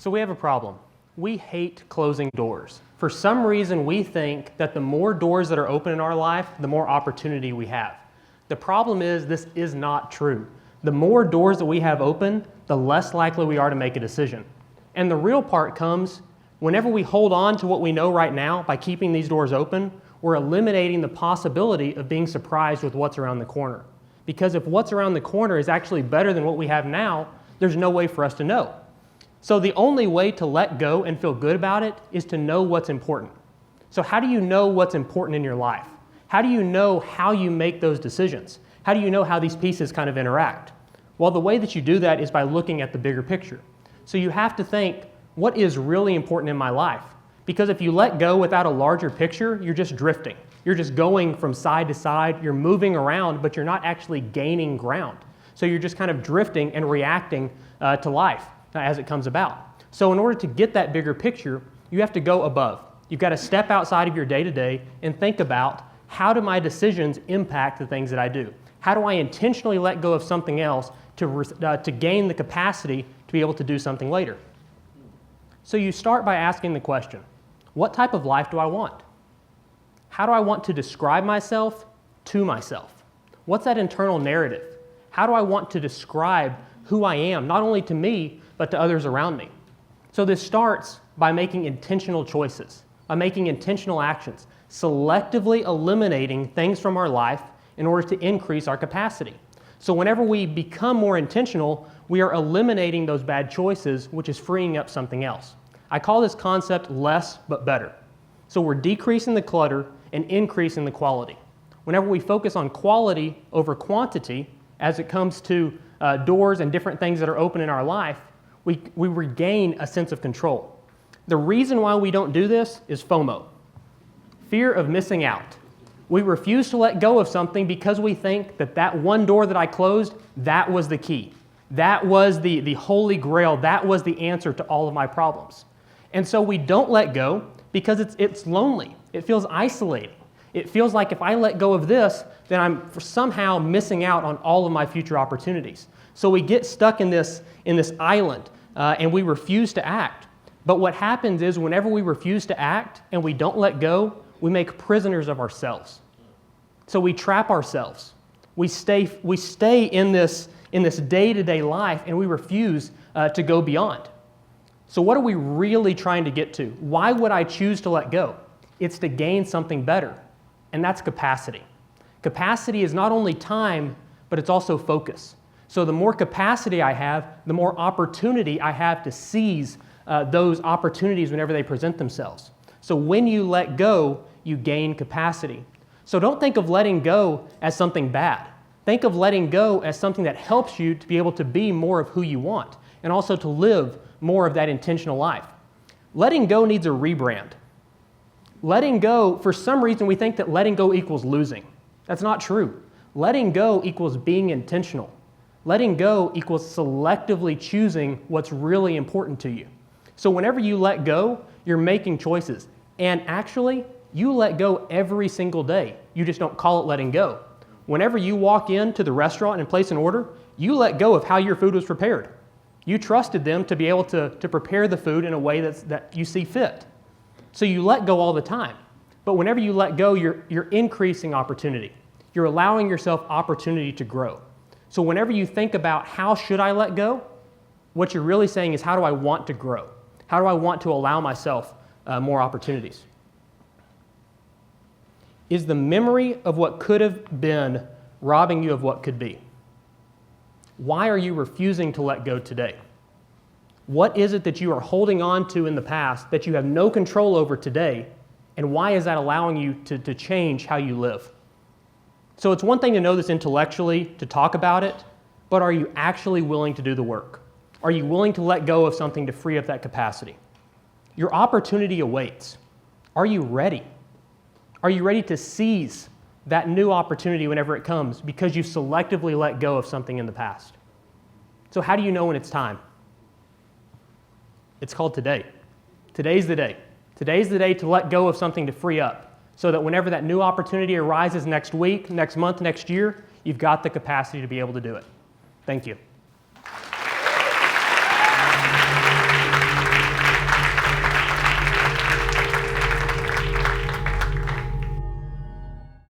So we have a problem. We hate closing doors. For some reason, we think that the more doors that are open in our life, the more opportunity we have. The problem is this is not true. The more doors that we have open, the less likely we are to make a decision. And the real part comes whenever we hold on to what we know right now by keeping these doors open, we're eliminating the possibility of being surprised with what's around the corner. Because if what's around the corner is actually better than what we have now, there's no way for us to know. So the only way to let go and feel good about it is to know what's important. So how do you know what's important in your life? How do you know how you make those decisions? How do you know how these pieces kind of interact? Well, the way that you do that is by looking at the bigger picture. So you have to think, what is really important in my life? Because if you let go without a larger picture, you're just drifting. You're just going from side to side, you're moving around, but you're not actually gaining ground. So you're just kind of drifting and reacting to life as it comes about. So in order to get that bigger picture, you have to go above. You've got to step outside of your day-to-day and think about, how do my decisions impact the things that I do? How do I intentionally let go of something else to gain the capacity to be able to do something later? So you start by asking the question, what type of life do I want? How do I want to describe myself to myself? What's that internal narrative? How do I want to describe who I am, not only to me, but to others around me? So this starts by making intentional choices, by making intentional actions, selectively eliminating things from our life in order to increase our capacity. So whenever we become more intentional, we are eliminating those bad choices, which is freeing up something else. I call this concept less but better. So we're decreasing the clutter and increasing the quality. Whenever we focus on quality over quantity, as it comes to doors and different things that are open in our life, we regain a sense of control. The reason why we don't do this is FOMO, fear of missing out. We refuse to let go of something because we think that that one door that I closed, that was the key. That was the holy grail. That was the answer to all of my problems. And so we don't let go because it's lonely. It feels isolating. It feels like if I let go of this, then I'm somehow missing out on all of my future opportunities. So we get stuck in this island and we refuse to act. But what happens is whenever we refuse to act and we don't let go, we make prisoners of ourselves. So we trap ourselves. We stay in this day-to-day life and we refuse to go beyond. So what are we really trying to get to? Why would I choose to let go? It's to gain something better, and that's capacity. Capacity is not only time, but it's also focus. So the more capacity I have, the more opportunity I have to seize those opportunities whenever they present themselves. So when you let go, you gain capacity. So don't think of letting go as something bad. Think of letting go as something that helps you to be able to be more of who you want and also to live more of that intentional life. Letting go needs a rebrand. Letting go, for some reason we think that letting go equals losing. That's not true. Letting go equals being intentional. Letting go equals selectively choosing what's really important to you. So whenever you let go, you're making choices. And actually, you let go every single day. You just don't call it letting go. Whenever you walk into the restaurant and place an order, you let go of how your food was prepared. You trusted them to be able to prepare the food in a way that you see fit. So you let go all the time. But whenever you let go, you're increasing opportunity. You're allowing yourself opportunity to grow. So whenever you think about how should I let go, what you're really saying is how do I want to grow? How do I want to allow myself more opportunities? Is the memory of what could have been robbing you of what could be? Why are you refusing to let go today? What is it that you are holding on to in the past that you have no control over today, and why is that allowing you to change how you live? So it's one thing to know this intellectually, to talk about it, but are you actually willing to do the work? Are you willing to let go of something to free up that capacity? Your opportunity awaits. Are you ready? Are you ready to seize that new opportunity whenever it comes because you selectively let go of something in the past? So how do you know when it's time? It's called today. Today's the day. Today's the day to let go of something to free up so that whenever that new opportunity arises next week, next month, next year, you've got the capacity to be able to do it. Thank you.